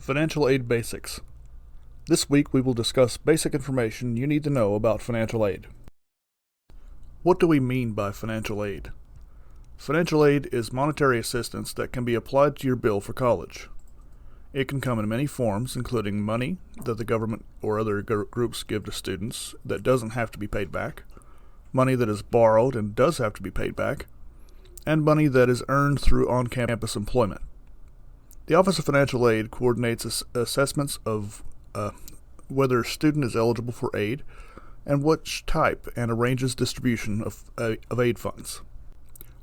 Financial aid basics. This week we will discuss basic information you need to know about financial aid. What do we mean by financial aid? Financial aid is monetary assistance that can be applied to your bill for college. It can come in many forms, including money that the government or other groups give to students that doesn't have to be paid back, money that is borrowed and does have to be paid back, and money that is earned through on-campus employment. The Office of Financial Aid coordinates assessments of whether a student is eligible for aid and which type, and arranges distribution of aid funds.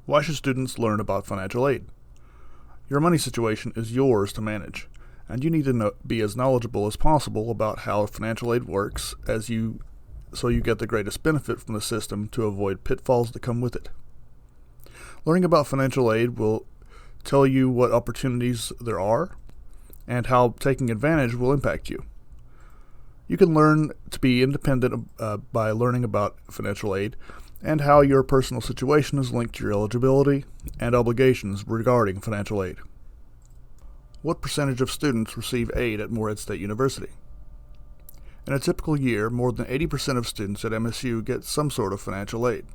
Why should students learn about financial aid? Your money situation is yours to manage, and you need to be as knowledgeable as possible about how financial aid works so you get the greatest benefit from the system to avoid pitfalls that come with it. Learning about financial aid will tell you what opportunities there are and how taking advantage will impact you. You can learn to be independent by learning about financial aid and how your personal situation is linked to your eligibility and obligations regarding financial aid. What percentage of students receive aid at Morehead State University? In a typical year, more than 80% of students at MSU get some sort of financial aid.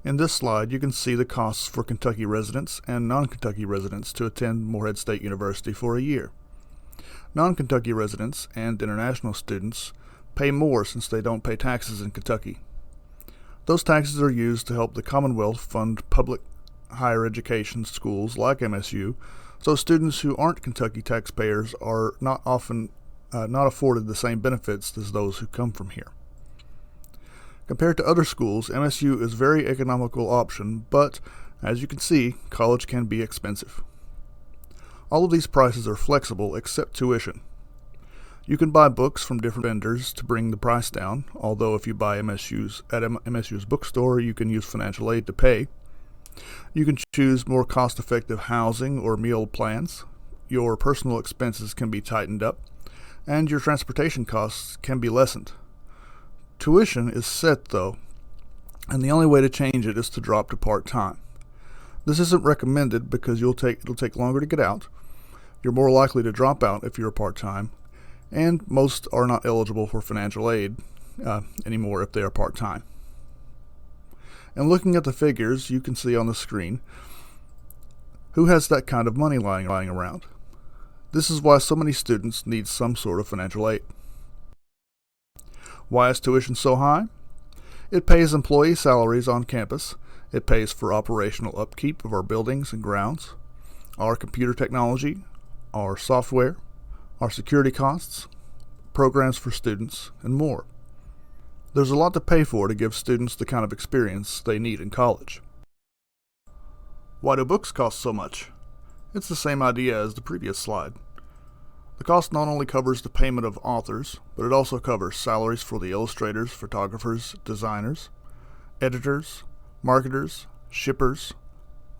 In this slide, you can see the costs for Kentucky residents and non-Kentucky residents to attend Morehead State University for a year. Non-Kentucky residents and international students pay more since they don't pay taxes in Kentucky. Those taxes are used to help the Commonwealth fund public higher education schools like MSU, so students who aren't Kentucky taxpayers are not afforded the same benefits as those who come from here. Compared to other schools, MSU is a very economical option, but as you can see, college can be expensive. All of these prices are flexible except tuition. You can buy books from different vendors to bring the price down, although if you buy MSU's bookstore, you can use financial aid to pay. You can choose more cost-effective housing or meal plans. Your personal expenses can be tightened up, and your transportation costs can be lessened. Tuition is set, though, and the only way to change it is to drop to part-time. This isn't recommended because it'll take longer to get out. You're more likely to drop out if you're part-time, and most are not eligible for financial aid anymore if they are part-time. And looking at the figures you can see on the screen, who has that kind of money lying around? This is why so many students need some sort of financial aid. Why is tuition so high? It pays employee salaries on campus. It pays for operational upkeep of our buildings and grounds, our computer technology, our software, our security costs, programs for students, and more. There's a lot to pay for to give students the kind of experience they need in college. Why do books cost so much? It's the same idea as the previous slide. The cost not only covers the payment of authors, but it also covers salaries for the illustrators, photographers, designers, editors, marketers, shippers,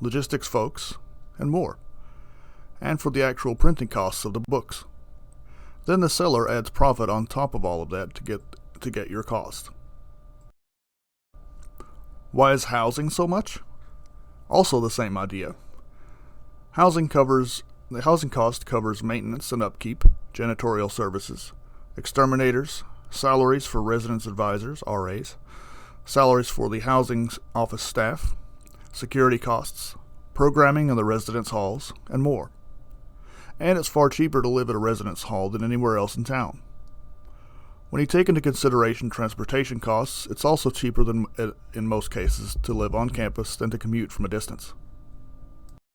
logistics folks, and more, and for the actual printing costs of the books. Then the seller adds profit on top of all of that to get your cost. Why is housing so much? Also the same idea. The housing cost covers maintenance and upkeep, janitorial services, exterminators, salaries for residence advisors, RAs, salaries for the housing office staff, security costs, programming in the residence halls, and more. And it's far cheaper to live at a residence hall than anywhere else in town. When you take into consideration transportation costs, it's also cheaper than in most cases to live on campus than to commute from a distance.